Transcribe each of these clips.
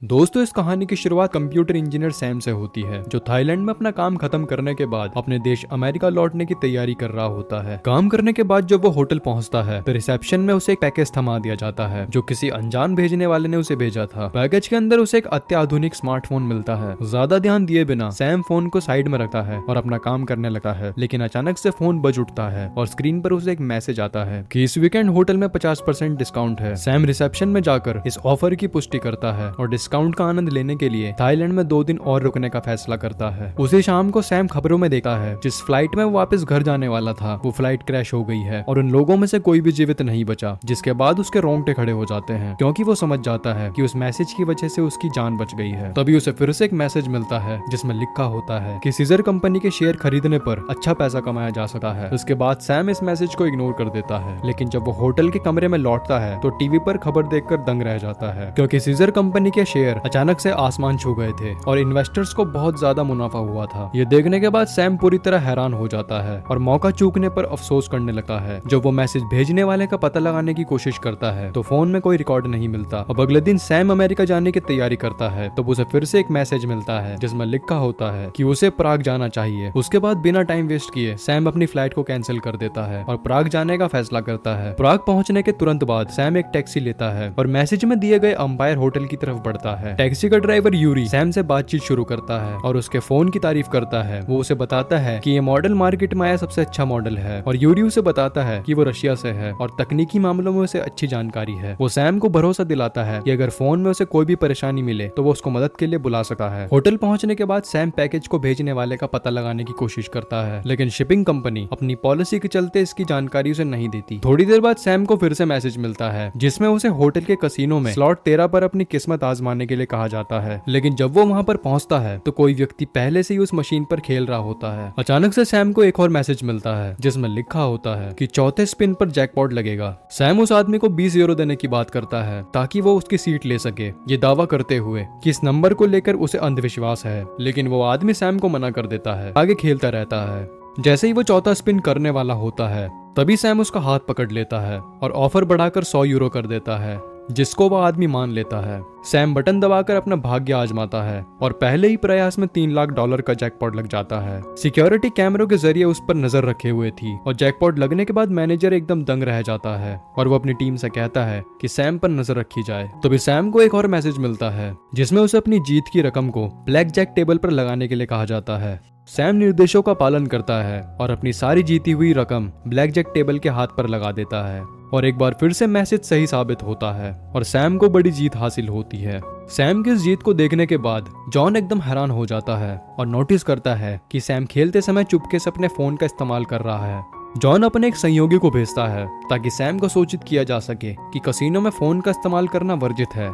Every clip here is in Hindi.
दोस्तों, इस कहानी की शुरुआत कंप्यूटर इंजीनियर सैम से होती है, जो थाईलैंड में अपना काम खत्म करने के बाद अपने देश अमेरिका लौटने की तैयारी कर रहा होता है। काम करने के बाद जब वो होटल पहुंचता है तो रिसेप्शन में उसे एक पैकेज थमा दिया जाता है, जो किसी अनजान भेजने वाले ने उसे भेजा था। पैकेज के अंदर उसे एक अत्याधुनिक स्मार्टफोन मिलता है। ज्यादा ध्यान दिए बिना सैम फोन को साइड में रखता है और अपना काम करने लगता है, लेकिन अचानक से फोन बज उठता है और स्क्रीन पर उसे एक मैसेज आता है कि इस वीकेंड होटल में 50% डिस्काउंट है। सैम रिसेप्शन में जाकर इस ऑफर की पुष्टि करता है और डिस्काउंट का आनंद लेने के लिए थाईलैंड में 2 दिन और रुकने का फैसला करता है। उसी शाम को सैम खबरों में देखता है जिस फ्लाइट में वो वापस घर जाने वाला था वो फ्लाइट क्रैश हो गई है और उन लोगों में से कोई भी जीवित नहीं बचा, जिसके बाद उसके रोंगटे खड़े हो जाते हैं, क्योंकि वो समझ जाता है कि उस मैसेज की वजह से उसकी जान बच गई है। तभी उसे फिर से एक मैसेज मिलता है जिसमें लिखा होता है कि सीजर कंपनी के शेयर खरीदने पर अच्छा पैसा कमाया जा सकता है। उसके बाद सैम इस मैसेज को इग्नोर कर देता है, लेकिन जब वो होटल के कमरे में लौटता है तो टीवी पर खबर देखकर दंग रह जाता है, क्योंकि सीजर कंपनी के शेयर अचानक से आसमान छू गए थे और इन्वेस्टर्स को बहुत ज्यादा मुनाफा हुआ था। ये देखने के बाद सैम पूरी तरह हैरान हो जाता है और मौका चूकने पर अफसोस करने लगता है। जब वो मैसेज भेजने वाले का पता लगाने की कोशिश करता है तो फोन में कोई रिकॉर्ड नहीं मिलता। अब अगले दिन सैम अमेरिका जाने की तैयारी करता है तो उसे फिर से एक मैसेज मिलता है जिसमें लिखा होता है कि उसे प्राग जाना चाहिए। उसके बाद बिना टाइम वेस्ट किए सैम अपनी फ्लाइट को कैंसिल कर देता है और प्राग जाने का फैसला करता है। प्राग पहुंचने के तुरंत बाद सैम एक टैक्सी लेता है और मैसेज में दिए गए अंपायर होटल की तरफ बढ़ता है। टैक्सी का ड्राइवर यूरी सैम से बातचीत शुरू करता है और उसके फोन की तारीफ करता है। वो उसे बताता है कि ये मॉडल मार्केट में आया सबसे अच्छा मॉडल है और यूरी उसे बताता है कि वो रशिया से है और तकनीकी मामलों में उसे अच्छी जानकारी है। वो सैम को भरोसा दिलाता है कि अगर फोन में उसे कोई भी परेशानी मिले तो वो उसको मदद के लिए बुला सकता है। होटल पहुंचने के बाद सैम पैकेज को भेजने वाले का पता लगाने की कोशिश करता है, लेकिन शिपिंग कंपनी अपनी पॉलिसी के चलते इसकी जानकारी उसे नहीं देती। थोड़ी देर बाद सैम को फिर से मैसेज मिलता है जिसमें उसे होटल के कसीनो में स्लॉट 13 पर अपनी किस्मत आजमाने के लिए कहा जाता है, लेकिन जब वो वहां पर पहुंचता है तो कोई व्यक्ति पहले से ही उस मशीन पर खेल रहा होता है। अचानक से सैम को एक और मैसेज मिलता है जिसमें लिखा होता है कि चौथे स्पिन पर जैकपॉट लगेगा। सैम उस आदमी को 20 यूरो देने की बात करता है ताकि वो उसकी सीट ले सके, ये दावा करते हुए कि इस नंबर को लेकर उसे अंधविश्वास है, लेकिन वो आदमी सैम को मना कर देता है, आगे खेलता रहता है। जैसे ही वो चौथा स्पिन करने वाला होता है तभी सैम उसका हाथ पकड़ लेता है और ऑफर बढ़ाकर 100 यूरो कर देता है, जिसको वह आदमी मान लेता है। सैम बटन दबाकर अपना भाग्य आजमाता है और पहले ही प्रयास में $3 लाख का जैकपॉट लग जाता है। सिक्योरिटी कैमरों के जरिए उस पर नजर रखे हुए थी और जैकपॉट लगने के बाद मैनेजर एकदम दंग रह जाता है और वो अपनी टीम से कहता है कि सैम पर नजर रखी जाए। तभी सैम को एक और मैसेज मिलता है जिसमें उसे अपनी जीत की रकम को ब्लैक जैक टेबल पर लगाने के लिए कहा जाता है। सैम निर्देशों का पालन करता है और अपनी सारी जीती हुई रकम ब्लैक जैक टेबल के हाथ पर लगा देता है और एक बार फिर से मैसेज सही साबित होता है और सैम को बड़ी जीत हासिल होती है। सैम की इस जीत को देखने के बाद जॉन एकदम हैरान हो जाता है और नोटिस करता है कि सैम खेलते समय चुपके से अपने फोन का इस्तेमाल कर रहा है। जॉन अपने एक सहयोगी को भेजता है ताकि सैम को सूचित किया जा सके कि कसीनो में फोन का इस्तेमाल करना वर्जित है।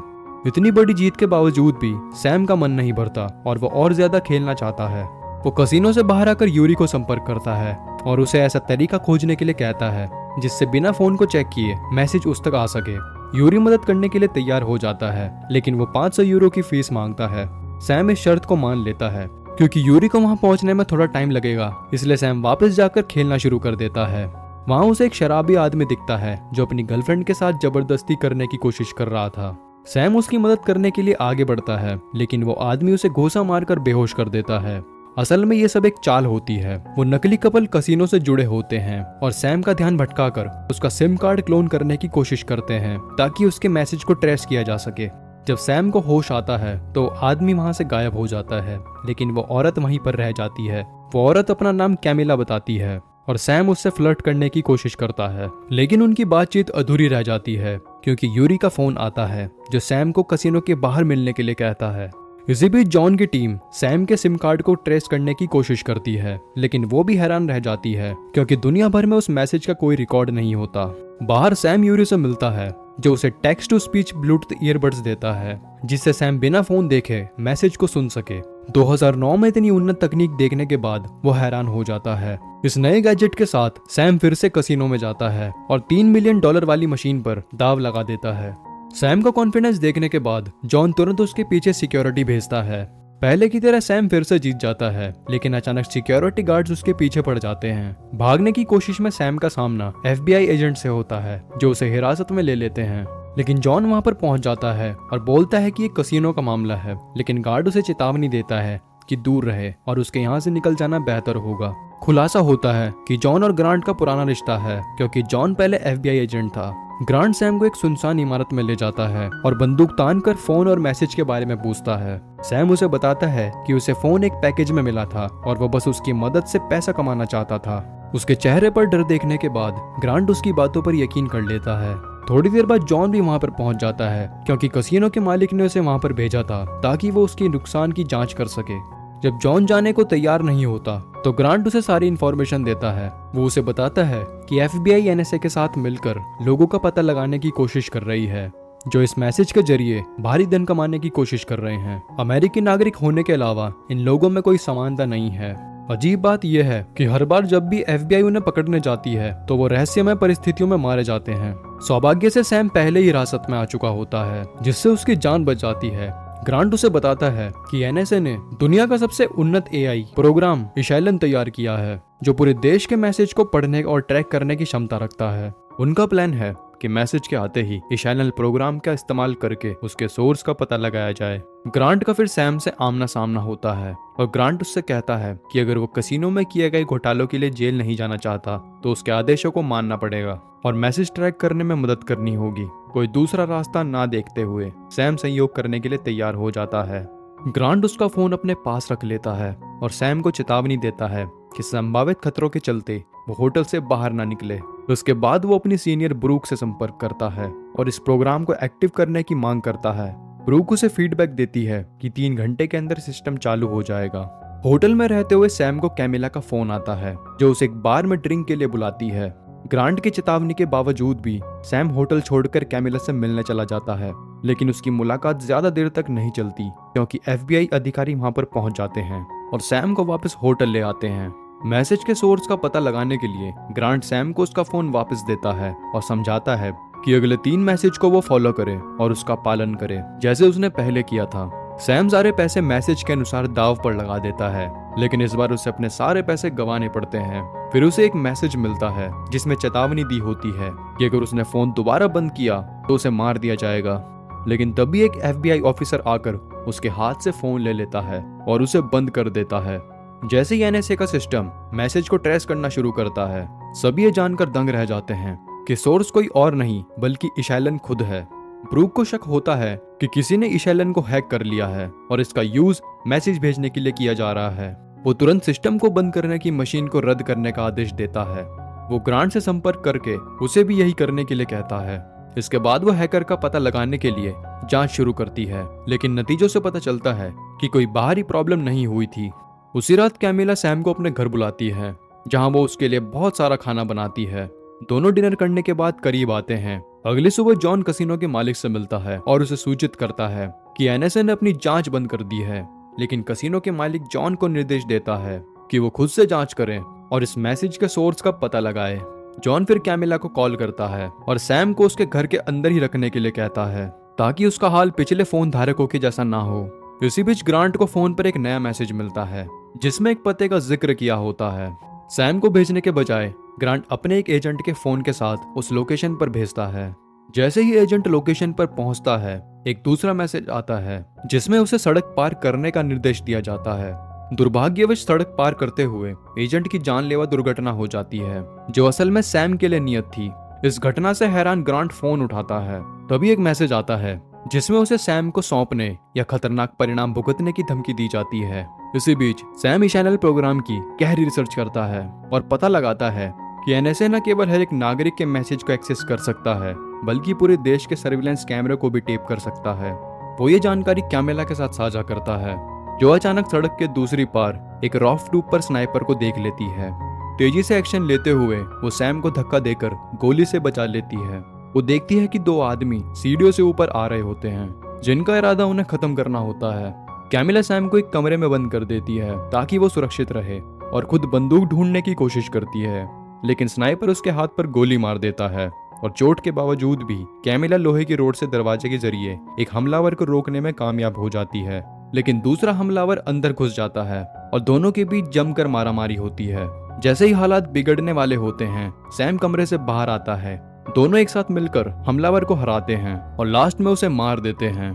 इतनी बड़ी जीत के बावजूद भी सैम का मन नहीं भरता और वो और ज्यादा खेलना चाहता है। वो कसीनो से बाहर आकर यूरी को संपर्क करता है और उसे ऐसा तरीका खोजने के लिए कहता है जिससे बिना फोन को चेक किए मैसेज उस तक आ सके। यूरी मदद करने के लिए तैयार हो जाता है, लेकिन वो 500 यूरो की फीस मांगता है। सैम इस शर्त को मान लेता है क्योंकि यूरी को वहां पहुंचने में थोड़ा टाइम लगेगा, इसलिए सैम वापस जाकर खेलना शुरू कर देता है। वहां उसे एक शराबी आदमी दिखता है जो अपनी गर्लफ्रेंड के साथ जबरदस्ती करने की कोशिश कर रहा था। सैम उसकी मदद करने के लिए आगे बढ़ता है, लेकिन वो आदमी उसे घूंसा मारकर बेहोश कर देता है। असल में ये सब एक चाल होती है। वो नकली कपल कसीनो से जुड़े होते हैं और सैम का ध्यान भटकाकर उसका सिम कार्ड क्लोन करने की कोशिश करते हैं ताकि उसके मैसेज को ट्रेस किया जा सके। जब सैम को होश आता है तो आदमी वहां से गायब हो जाता है, लेकिन वो औरत वहीं पर रह जाती है। वो औरत अपना नाम कैमिला बताती है और सैम उससे फ्लर्ट करने की कोशिश करता है, लेकिन उनकी बातचीत अधूरी रह जाती है क्योंकि यूरी का फोन आता है जो सैम को कसीनो के बाहर मिलने के लिए कहता है। इसी बीच जॉन की टीम सैम के सिम कार्ड को ट्रेस करने की कोशिश करती है, लेकिन वो भी हैरान रह जाती है क्योंकि दुनिया भर में उस मैसेज का कोई रिकॉर्ड नहीं होता। बाहर सैम यूरी से मिलता है जो उसे text to speech Bluetooth earbuds देता है जिससे सैम बिना फोन देखे मैसेज को सुन सके। 2009 में इतनी उन्नत तकनीक देखने के बाद वो हैरान हो जाता है। इस नए गैजेट के साथ सैम फिर से कसीनो में जाता है और $3 मिलियन वाली मशीन पर दाव लगा देता है। सैम का कॉन्फिडेंस देखने के बाद जॉन तुरंत उसके पीछे सिक्योरिटी भेजता है। पहले की तरह सैम फिर से जीत जाता है, लेकिन अचानक सिक्योरिटी गार्ड्स उसके पीछे पड़ जाते हैं। भागने की कोशिश में सैम का सामना FBI एजेंट से होता है जो उसे हिरासत में ले लेते हैं। लेकिन जॉन वहां पर पहुंच जाता है और बोलता है कि ये कसिनो का मामला है, लेकिन गार्ड उसे चेतावनी देता है कि दूर रहे और उसके यहाँ से निकल जाना बेहतर होगा। खुलासा होता है कि जॉन और ग्रांट का पुराना रिश्ता है, क्योंकि जॉन पहले FBI एजेंट था। ग्रांट सैम को एक सुनसान इमारत में ले जाता है और बंदूक तान कर फोन और मैसेज के बारे में पूछता है। सैम उसे बताता है कि उसे फोन एक पैकेज में मिला था और वो बस उसकी मदद से पैसा कमाना चाहता था। उसके चेहरे पर डर देखने के बाद ग्रांट उसकी बातों पर यकीन कर लेता है। थोड़ी देर बाद जॉन भी वहां पर पहुंच जाता है, क्योंकि कसिनो के मालिक ने उसे वहां पर भेजा था ताकि वो उसकी नुकसान की जांच कर सके। जब जॉन जाने को तैयार नहीं होता तो ग्रांट उसे सारी इन्फॉर्मेशन देता है। वो उसे बताता है कि FBI NSA के साथ मिलकर लोगों का पता लगाने की कोशिश कर रही है, जो इस मैसेज के जरिए भारी धन कमाने की कोशिश कर रहे हैं। अमेरिकी नागरिक होने के अलावा इन लोगों में कोई समानता नहीं है। अजीब बात यह है कि हर बार जब भी FBI उन्हें पकड़ने जाती है तो वो रहस्यमय परिस्थितियों में मारे जाते हैं। सौभाग्य से सैम पहले ही हिरासत में आ चुका होता है, जिससे उसकी जान बच जाती है। ग्रांट उसे बताता है कि NSA ने दुनिया का सबसे उन्नत AI प्रोग्राम इशैलन तैयार किया है, जो पूरे देश के मैसेज को पढ़ने और ट्रैक करने की क्षमता रखता है। उनका प्लान है कि मैसेज के आते ही इशैलन प्रोग्राम का इस्तेमाल करके उसके सोर्स का पता लगाया जाए। ग्रांट का फिर सैम से आमना सामना होता है और ग्रांट उससे कहता है कि अगर वो कसिनो में किए गए घोटालों के लिए जेल नहीं जाना चाहता तो उसके आदेशों को मानना पड़ेगा और मैसेज ट्रैक करने में मदद करनी होगी। कोई दूसरा रास्ता ना देखते हुए सैम सहयोग करने के लिए तैयार हो जाता है। ग्रांट उसका फोन अपने पास रख लेता है और सैम को चेतावनी देता है कि संभावित खतरों के चलते वो होटल से बाहर ना निकले। उसके बाद वो अपनी सीनियर ब्रूक से संपर्क करता है और इस प्रोग्राम को एक्टिव करने की मांग करता है। ब्रूक उसे फीडबैक देती है कि 3 घंटे के अंदर सिस्टम चालू हो जाएगा। होटल में रहते हुए सैम को कैमिला का फोन आता है, जो उसे एक बार में ड्रिंक के लिए बुलाती है। ग्रांट की चेतावनी के बावजूद भी सैम होटल छोड़कर कैमिला से मिलने चला जाता है, लेकिन उसकी मुलाकात ज्यादा देर तक नहीं चलती, क्योंकि FBI अधिकारी वहां पर पहुंच जाते हैं और सैम को वापस होटल ले आते हैं। मैसेज के सोर्स का पता लगाने के लिए ग्रांट सैम को उसका फोन वापस देता है और समझाता है कि अगले 3 मैसेज को वो फॉलो करे और उसका पालन करे, जैसे उसने पहले किया था। सैम सारे पैसे मैसेज के अनुसार दाव पर लगा देता है, लेकिन इस बार उसे अपने सारे पैसे गंवाने पड़ते हैं। फिर उसे एक मैसेज मिलता है जिसमें चेतावनी दी होती है कि अगर उसने फोन दोबारा बंद किया तो उसे मार दिया जाएगा। लेकिन तभी एक FBI ऑफिसर आकर उसके हाथ से फोन ले लेता है और उसे बंद कर देता है। जैसे ही NSA का सिस्टम मैसेज को ट्रेस करना शुरू करता है, सभी ये जानकर दंग रह जाते हैं कि सोर्स कोई और नहीं बल्कि इशैलन खुद है। ब्रूक को शक होता है कि किसी ने इशैलन को हैक कर लिया है और इसका यूज मैसेज भेजने के लिए किया जा रहा है। वो तुरंत सिस्टम को बंद करने की मशीन को रद्द करने का आदेश देता है। वो ग्रांट से संपर्क करके उसे भी यही करने के लिए कहता है। इसके बाद वो हैकर का पता लगाने के लिए जांच शुरू करती है, लेकिन नतीजों से पता चलता है कि कोई बाहरी प्रॉब्लम नहीं हुई थी। उसी रात कैमिला सैम को अपने घर बुलाती है, जहां वो उसके लिए बहुत सारा खाना बनाती है। दोनों डिनर करने के बाद करीब आते हैं। अगली सुबह जॉन कसिनो के मालिक से मिलता है और उसे सूचित करता है कि NSA ने अपनी जांच बंद कर दी है, लेकिन कसिनो के मालिक जॉन को निर्देश देता है कि वो खुद से जांच करें और इस मैसेज के सोर्स का पता लगाए। जॉन फिर कैमिला को कॉल करता है और सैम को उसके घर के अंदर ही रखने के लिए कहता है, ताकि उसका हाल पिछले फोन धारकों के जैसा ना हो। इसी बीच ग्रांट को फोन पर एक नया मैसेज मिलता है, जिसमें एक पते का जिक्र किया होता है। सैम को भेजने के बजाय ग्रांट अपने एक एजेंट के फोन के साथ उस लोकेशन पर भेजता है। जैसे ही एजेंट लोकेशन पर पहुंचता है, एक दूसरा मैसेज आता है जिसमें उसे सड़क पार करने का निर्देश दिया जाता है। दुर्भाग्यवश सड़क पार करते हुए एजेंट की जानलेवा दुर्घटना हो जाती है, जो असल में सैम के लिए नियत थी। इस घटना से हैरान ग्रांट फोन उठाता है। तभी एक मैसेज आता है जिसमें उसे सैम को सौंपने या खतरनाक परिणाम भुगतने की धमकी दी जाती है। इसी बीच सैम इशैनल प्रोग्राम की गहरी रिसर्च करता है और पता लगाता है कि NSA न केवल हर एक नागरिक के मैसेज को एक्सेस कर सकता है, बल्कि पूरे देश के सर्विलेंस कैमरे को भी टेप कर सकता है। वो ये जानकारी कैमिला के साथ साझा करता है, जो अचानक सड़क के दूसरी पार एक रॉफ टूब पर स्नाइपर को देख लेती है। तेजी से एक्शन लेते हुए वो सैम को धक्का देकर गोली से बचा लेती है। वो देखती है कि 2 आदमी सीढ़ियों से ऊपर आ रहे होते हैं, जिनका इरादा उन्हें खत्म करना होता है। कैमिला सैम को एक कमरे में बंद कर देती है ताकि वो सुरक्षित रहे और खुद बंदूक ढूंढने की कोशिश करती है, लेकिन स्नाइपर उसके हाथ पर गोली मार देता है और चोट के बावजूद भी कैमिला लोहे की रोड से दरवाजे के जरिए एक हमलावर को रोकने में कामयाब हो जाती है। लेकिन दूसरा हमलावर अंदर घुस जाता है और दोनों के बीच जमकर मारामारी होती है। जैसे ही हालात बिगड़ने वाले होते हैं, सैम कमरे से बाहर आता है दोनों एक साथ मिलकर हमलावर को हराते हैं और लास्ट में उसे मार देते हैं।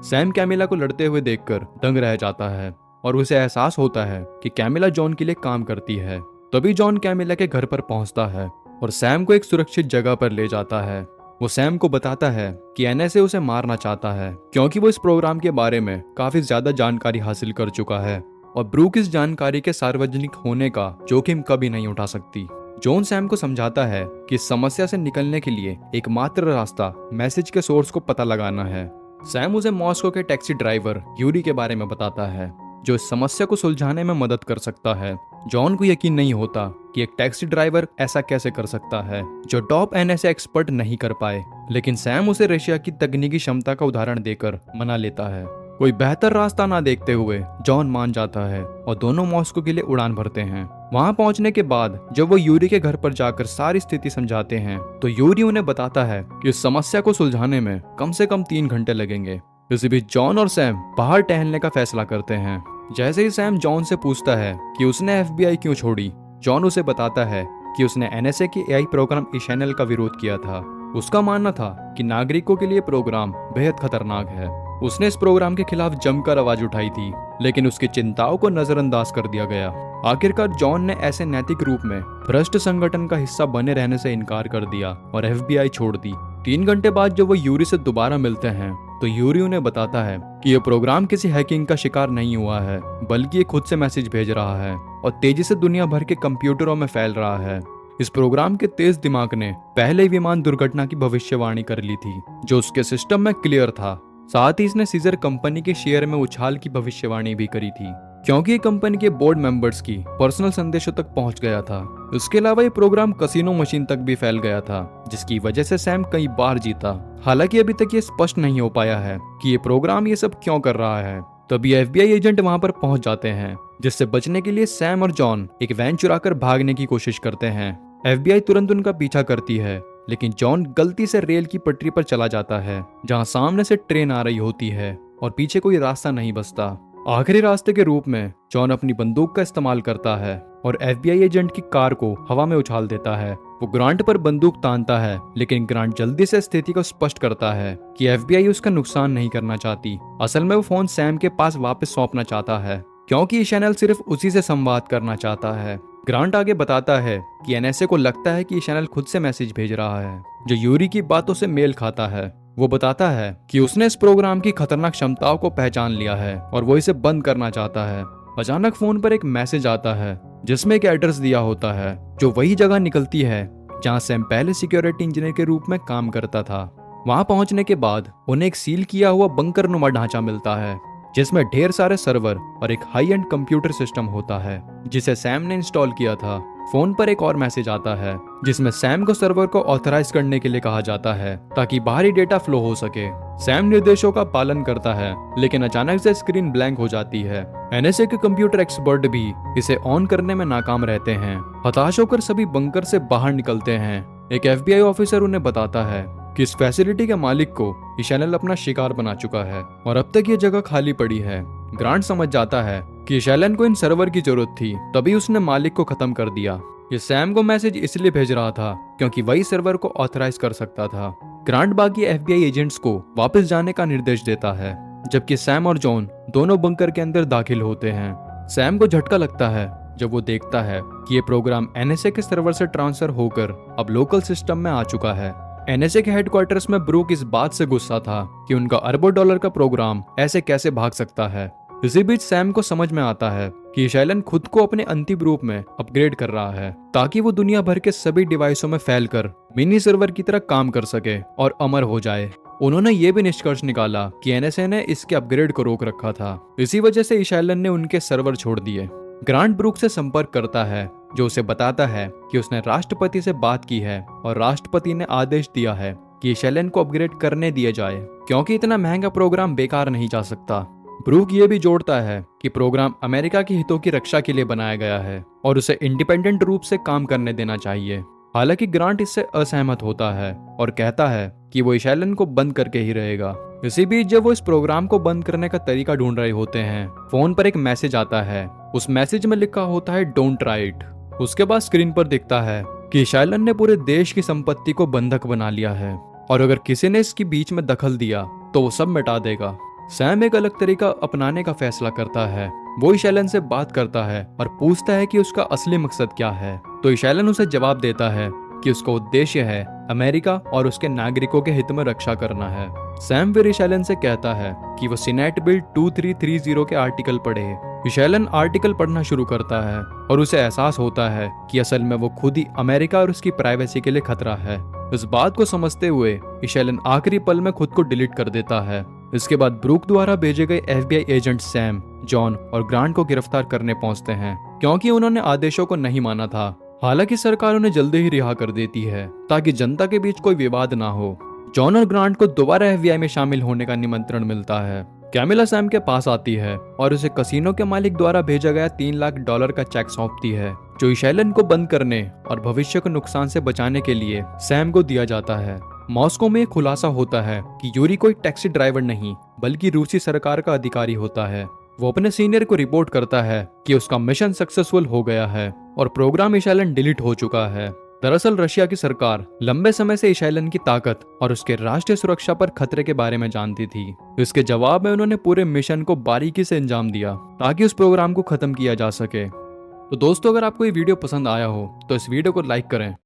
सैम कैमिला को लड़ते हुए देखकर दंग रह जाता है और उसे एहसास होता है कि कैमिला जॉन के लिए काम करती है। तभी जॉन कैमिला के घर पर पहुंचता है और सैम को एक सुरक्षित जगह पर ले जाता है। वो सैम को बताता है कि एनएसए उसे मारना चाहता है क्योंकि वो इस प्रोग्राम के बारे में काफी ज्यादा जानकारी हासिल कर चुका है और ब्रूक इस जानकारी के सार्वजनिक होने का जोखिम कभी नहीं उठा सकती। जॉन सैम को समझाता है कि इस समस्या से निकलने के लिए एकमात्र रास्ता मैसेज के सोर्स को पता लगाना है। सैम उसे मॉस्को के टैक्सी ड्राइवर यूरी के बारे में बताता है जो इस समस्या को सुलझाने में मदद कर सकता है। जॉन को यकीन नहीं होता कि एक टैक्सी ड्राइवर ऐसा कैसे कर सकता है जो टॉप एनएसए एक्सपर्ट नहीं कर पाए, लेकिन सैम उसे रशिया की तकनीकी क्षमता का उदाहरण देकर मना लेता है। कोई बेहतर रास्ता ना देखते हुए जॉन मान जाता है और दोनों मॉस्को के लिए उड़ान भरते हैं। वहां पहुंचने के बाद जब वो यूरी के घर पर जाकर सारी स्थिति समझाते हैं तो यूरी उन्हें बताता है कि इस समस्या को सुलझाने में कम से कम 3 घंटे लगेंगे। इसी बीच जॉन और सैम बाहर टहलने का फैसला करते हैं। जैसे ही सैम जॉन से पूछता है कि उसने एफबीआई क्यों छोड़ी, जॉन उसे बताता है कि उसने एनएसए के एआई प्रोग्राम ईशैनल का विरोध किया था। उसका मानना था कि नागरिकों के लिए प्रोग्राम बेहद खतरनाक है। उसने इस प्रोग्राम के खिलाफ जमकर आवाज उठाई थी, लेकिन उसकी चिंताओं को नजरअंदाज कर दिया गया। आखिरकार जॉन ने ऐसे नैतिक रूप में भ्रष्ट संगठन का हिस्सा बने रहने से इनकार कर दिया और एफबीआई छोड़ दी। 3 घंटे बाद जब वो यूरी से दोबारा मिलते हैं तो यूरी उन्हें बताता है कि यह प्रोग्राम किसी हैकिंग का शिकार नहीं हुआ है, बल्कि ये खुद से मैसेज भेज रहा है और तेजी से दुनिया भर के कंप्यूटरों में फैल रहा है। इस प्रोग्राम के तेज दिमाग ने पहले विमान दुर्घटना की भविष्यवाणी कर ली थी जो उसके सिस्टम में क्लियर था। साथ ही इसने सीजर कंपनी के शेयर में उछाल की भविष्यवाणी भी करी थी क्योंकि ये कंपनी के बोर्ड मेंबर्स की पर्सनल संदेशों तक पहुंच गया था। इसके अलावा ये प्रोग्राम कसिनो मशीन तक भी फैल गया था जिसकी वजह से सैम कई बार जीता। हालांकि अभी तक ये स्पष्ट नहीं हो पाया है कि ये प्रोग्राम ये सब क्यों कर रहा है। तभी एफबीआई एजेंट वहां पर पहुंच जाते हैं जिससे बचने के लिए सैम और जॉन एक वैन चुराकर भागने की कोशिश करते हैं। एफबीआई तुरंत उनका पीछा करती है, लेकिन जॉन गलती से रेल की पटरी पर चला जाता है जहां सामने से ट्रेन आ रही होती है और पीछे कोई रास्ता नहीं बचता। आखिरी रास्ते के रूप में जॉन अपनी बंदूक का इस्तेमाल करता है और एफबीआई एजेंट की कार को हवा में उछाल देता है। वो ग्रांट पर बंदूक तानता है, लेकिन ग्रांट जल्दी से स्थिति को स्पष्ट करता है कि एफबीआई उसका नुकसान नहीं करना चाहती। असल में वो फोन सैम के पास वापस सौंपना चाहता है क्योंकि ईशैनल सिर्फ उसी से संवाद करना चाहता है। ग्रांट आगे बताता है कि एनएसए को लगता है कि ईशैनल खुद से मैसेज भेज रहा है जो यूरी की बातों से मेल खाता है। वो बताता है कि उसने इस प्रोग्राम की खतरनाक क्षमताओं को पहचान लिया है और वो इसे बंद करना चाहता है। अचानक फोन पर एक मैसेज आता है जिसमें एक एड्रेस दिया होता है जो वही जगह निकलती है जहां सैम पहले सिक्योरिटी इंजीनियर के रूप में काम करता था। वहां पहुंचने के बाद उन्हें एक सील किया हुआ बंकर नुमा ढांचा मिलता है जिसमें ढेर सारे सर्वर और एक हाई एंड कंप्यूटर सिस्टम होता है जिसे सैम ने इंस्टॉल किया था। फोन पर एक और मैसेज आता है जिसमें सैम को सर्वर को ऑथराइज करने के लिए कहा जाता है ताकि बाहरी डेटा फ्लो हो सके। सैम निर्देशों का पालन करता है, लेकिन अचानक से स्क्रीन ब्लैंक हो जाती है। एनएसए के कंप्यूटर एक्सपर्ट भी इसे ऑन करने में नाकाम रहते हैं। हताश होकर सभी बंकर से बाहर निकलते हैं। एक एफबीआई ऑफिसर उन्हें बताता है कि इस फैसिलिटी के मालिक को ईशैनल अपना शिकार बना चुका है और अब तक ये जगह खाली पड़ी है। ग्रांट समझ जाता है कि ईशैनल को इन सर्वर की जरूरत थी, तभी उसने मालिक को खत्म कर दिया। ये सैम को मैसेज इसलिए भेज रहा था क्योंकि वही सर्वर को ऑथराइज कर सकता था। ग्रांट बाकी एफबीआई एजेंट्स को वापस जाने का निर्देश देता है, जबकि सैम और जॉन दोनों बंकर के अंदर दाखिल होते हैं। सैम को झटका लगता है जब वो देखता है कि ये प्रोग्राम एनएसए के सर्वर से ट्रांसफर होकर अब लोकल सिस्टम में आ चुका है। एनएसए के हेडक्वार्टर्स में ब्रूक इस बात से गुस्सा था कि उनका अरबों डॉलर का प्रोग्राम ऐसे कैसे भाग सकता है। इसी बीच सैम को समझ में आता है कि शैलन खुद को अपने अंतिम रूप में अपग्रेड कर रहा है ताकि वो दुनिया भर के सभी डिवाइसों में फैलकर मिनी सर्वर की तरह काम कर सके और अमर हो जाए। उन्होंने ये भी निष्कर्ष निकाला कि एनएसए ने इसके अपग्रेड को रोक रखा था, इसी वजह से ईशैलन ने उनके सर्वर छोड़ दिए। ग्रांट ब्रूक से संपर्क करता है जो उसे बताता है कि उसने राष्ट्रपति से बात की है और राष्ट्रपति ने आदेश दिया है कि ईशैलन को अपग्रेड करने दिया जाए क्योंकि इतना महंगा प्रोग्राम बेकार नहीं जा सकता। ब्रूक ये भी जोड़ता है कि प्रोग्राम अमेरिका के हितों की रक्षा के लिए बनाया गया है और उसे इंडिपेंडेंट रूप से काम करने देना चाहिए। हालांकि ग्रांट इससे असहमत होता है और कहता है कि वो ईशैलन को बंद करके ही रहेगा। इसी बीच जब वो इस प्रोग्राम को बंद करने का तरीका ढूंढ रहे होते हैं, फोन पर एक मैसेज आता है। उस मैसेज में लिखा होता है डोंट ट्राई इट। उसके बाद स्क्रीन पर दिखता है कि शैलन ने पूरे देश की संपत्ति को बंधक बना लिया है और अगर किसी ने इसके बीच में दखल दिया तो वो सब मिटा देगा। सैम एक अलग तरीका अपनाने का फैसला करता है। वो शैलन से बात करता है और पूछता है कि उसका असली मकसद क्या है। तो शैलन उसे जवाब देता है कि उसका उद्देश्य है अमेरिका और उसके नागरिकों के हित में रक्षा करना है। सैम फिर शैलन से कहता है कि वो सीनेट बिल 2330 के आर्टिकल पढ़े। शैलन आर्टिकल पढ़ना शुरू करता है और उसे एहसास होता है कि असल में वो खुद ही अमेरिका और उसकी प्राइवेसी के लिए खतरा है। इस बात को समझते हुए शैलन आखिरी पल में खुद को डिलीट कर देता है। इसके बाद ब्रूक द्वारा भेजे गए FBI एजेंट सैम, जॉन और ग्रांट को गिरफ्तार करने पहुंचते हैं क्योंकि उन्होंने आदेशों को नहीं माना था। हालांकि सरकार उन्हें जल्दी ही रिहा कर देती है ताकि जनता के बीच कोई विवाद ना हो। जॉन और ग्रांट को दोबारा FBI में शामिल होने का निमंत्रण मिलता है। कैमिला सैम के पास आती है और उसे कसिनो के मालिक द्वारा भेजा गया $3 लाख का चेक सौंपती है जो शैलन को बंद करने और भविष्य को नुकसान से बचाने के लिए सैम को दिया जाता है। मॉस्को में खुलासा होता है कि यूरी कोई टैक्सी ड्राइवर नहीं बल्कि रूसी सरकार का अधिकारी होता है। वो अपने सीनियर को रिपोर्ट करता है कि उसका मिशन सक्सेसफुल हो गया है और प्रोग्राम शैलन डिलीट हो चुका है। दरअसल रशिया की सरकार लंबे समय से शैलन की ताकत और उसके राष्ट्रीय सुरक्षा पर खतरे के बारे में जानती थी। इसके जवाब में उन्होंने पूरे मिशन को बारीकी से अंजाम दिया ताकि उस प्रोग्राम को खत्म किया जा सके। तो दोस्तों, अगर आपको ये वीडियो पसंद आया हो तो इस वीडियो को लाइक करें